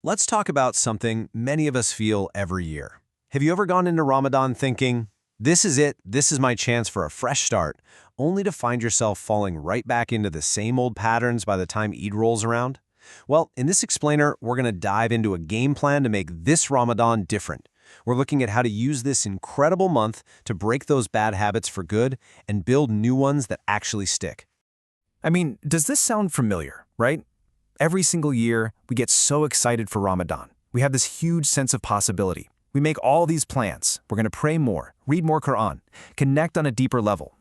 Let's talk about something many of us feel every year. Have you ever gone into Ramadan thinking, this is it, this is my chance for a fresh start, only to find yourself falling right back into the same old patterns by the time Eid rolls around? Well, in this explainer, we're going to dive into a game plan to make this Ramadan different. We're looking at how to use this incredible month to break those bad habits for good and build new ones that actually stick. I mean, does this sound familiar, right? Every single year, we get so excited for Ramadan. We have this huge sense of possibility. We make all these plans. We're going to pray more, read more Quran, connect on a deeper level.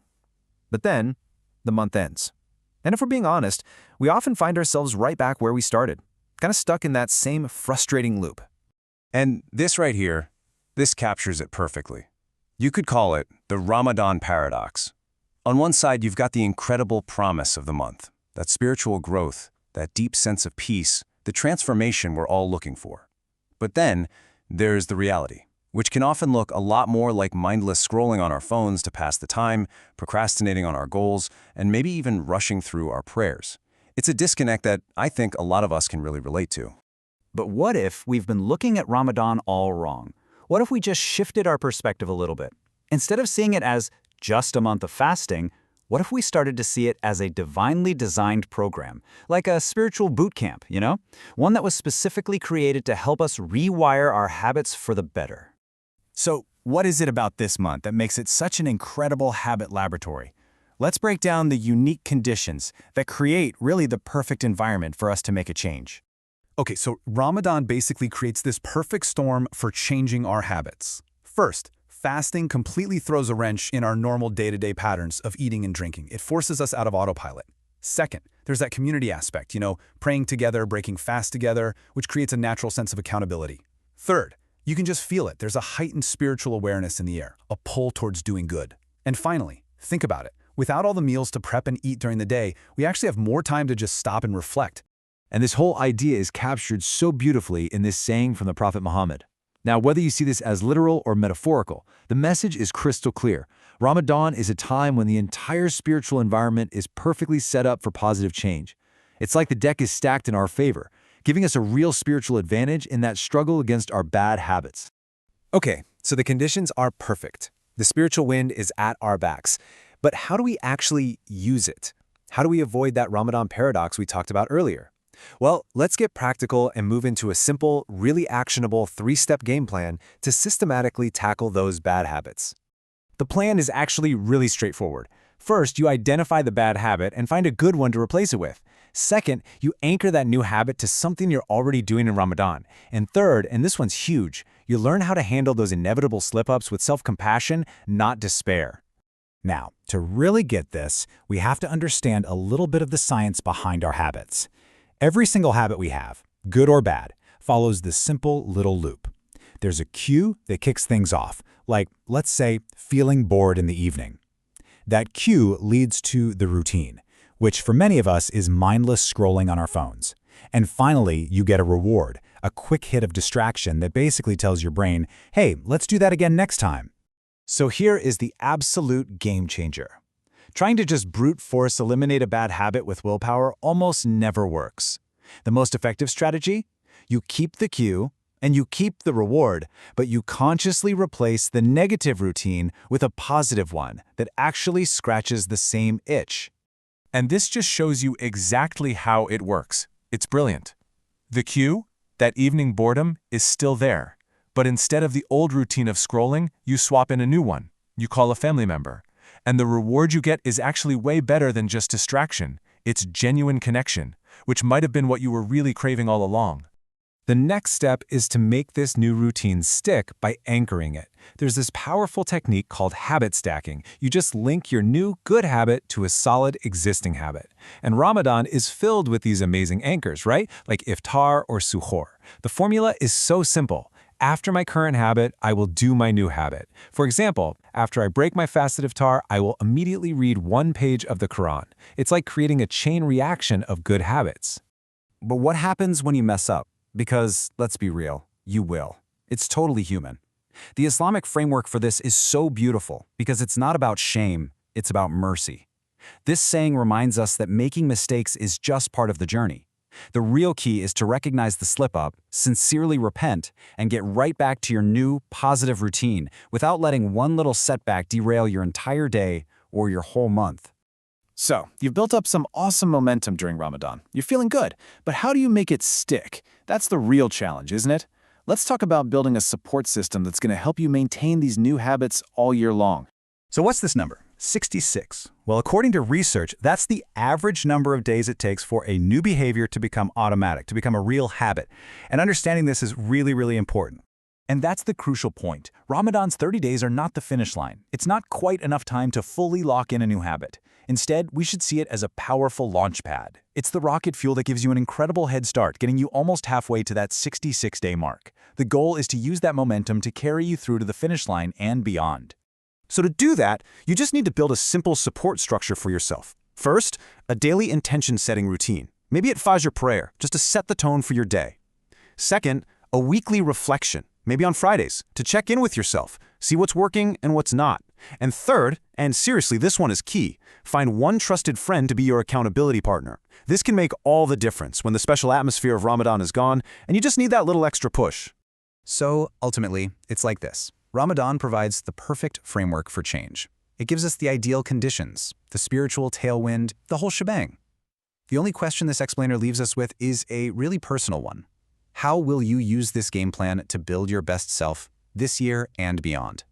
But then, the month ends. And if we're being honest, we often find ourselves right back where we started, kind of stuck in that same frustrating loop. And this right here, this captures it perfectly. You could call it the Ramadan paradox. On one side, you've got the incredible promise of the month, that spiritual growth, that deep sense of peace, the transformation we're all looking for. But then, there's the reality, which can often look a lot more like mindless scrolling on our phones to pass the time, procrastinating on our goals, and maybe even rushing through our prayers. It's a disconnect that I think a lot of us can really relate to. But what if we've been looking at Ramadan all wrong? What if we just shifted our perspective a little bit? Instead of seeing it as just a month of fasting, what if we started to see it as a divinely designed program, like a spiritual boot camp, One that was specifically created to help us rewire our habits for the better. So, what is it about this month that makes it such an incredible habit laboratory? Let's break down the unique conditions that create really the perfect environment for us to make a change. Okay, so Ramadan basically creates this perfect storm for changing our habits. First, fasting completely throws a wrench in our normal day-to-day patterns of eating and drinking. It forces us out of autopilot. Second, there's that community aspect, praying together, breaking fast together, which creates a natural sense of accountability. Third, you can just feel it. There's a heightened spiritual awareness in the air, a pull towards doing good. And finally, think about it. Without all the meals to prep and eat during the day, we actually have more time to just stop and reflect. And this whole idea is captured so beautifully in this saying from the Prophet Muhammad. Now, whether you see this as literal or metaphorical, the message is crystal clear. Ramadan is a time when the entire spiritual environment is perfectly set up for positive change. It's like the deck is stacked in our favor, giving us a real spiritual advantage in that struggle against our bad habits. Okay, so the conditions are perfect. The spiritual wind is at our backs. But how do we actually use it? How do we avoid that Ramadan paradox we talked about earlier? Well, let's get practical and move into a simple, really actionable 3-step game plan to systematically tackle those bad habits. The plan is actually really straightforward. First, you identify the bad habit and find a good one to replace it with. Second, you anchor that new habit to something you're already doing in Ramadan. And third, and this one's huge, you learn how to handle those inevitable slip-ups with self-compassion, not despair. Now, to really get this, we have to understand a little bit of the science behind our habits. Every single habit we have, good or bad, follows this simple little loop. There's a cue that kicks things off, like, let's say, feeling bored in the evening. That cue leads to the routine, which for many of us is mindless scrolling on our phones. And finally, you get a reward, a quick hit of distraction that basically tells your brain, hey, let's do that again next time. So here is the absolute game changer. Trying to just brute force eliminate a bad habit with willpower almost never works. The most effective strategy? You keep the cue and you keep the reward, but you consciously replace the negative routine with a positive one that actually scratches the same itch. And this just shows you exactly how it works. It's brilliant. The cue, that evening boredom, is still there. But instead of the old routine of scrolling, you swap in a new one. You call a family member. And the reward you get is actually way better than just distraction. It's genuine connection, which might have been what you were really craving all along. The next step is to make this new routine stick by anchoring it. There's this powerful technique called habit stacking. You just link your new good habit to a solid existing habit. And Ramadan is filled with these amazing anchors, right? Like iftar or suhoor. The formula is so simple. After my current habit, I will do my new habit. For example, after I break my fast at iftar, I will immediately read 1 page of the Quran. It's like creating a chain reaction of good habits. But what happens when you mess up? Because, let's be real, you will. It's totally human. The Islamic framework for this is so beautiful because it's not about shame, it's about mercy. This saying reminds us that making mistakes is just part of the journey. The real key is to recognize the slip-up, sincerely repent, and get right back to your new, positive routine without letting one little setback derail your entire day or your whole month. So, you've built up some awesome momentum during Ramadan. You're feeling good, but how do you make it stick? That's the real challenge, isn't it? Let's talk about building a support system that's going to help you maintain these new habits all year long. So what's this number? 66. Well, according to research, that's the average number of days it takes for a new behavior to become automatic, to become a real habit. And understanding this is really, really important. And that's the crucial point. Ramadan's 30 days are not the finish line. It's not quite enough time to fully lock in a new habit. Instead, we should see it as a powerful launch pad. It's the rocket fuel that gives you an incredible head start, getting you almost halfway to that 66-day mark. The goal is to use that momentum to carry you through to the finish line and beyond. So to do that, you just need to build a simple support structure for yourself. First, a daily intention-setting routine. Maybe at Fajr prayer, just to set the tone for your day. Second, a weekly reflection, maybe on Fridays, to check in with yourself, see what's working and what's not. And third, and seriously, this one is key, find one trusted friend to be your accountability partner. This can make all the difference when the special atmosphere of Ramadan is gone, and you just need that little extra push. So, ultimately, it's like this. Ramadan provides the perfect framework for change. It gives us the ideal conditions, the spiritual tailwind, the whole shebang. The only question this explainer leaves us with is a really personal one. How will you use this game plan to build your best self this year and beyond?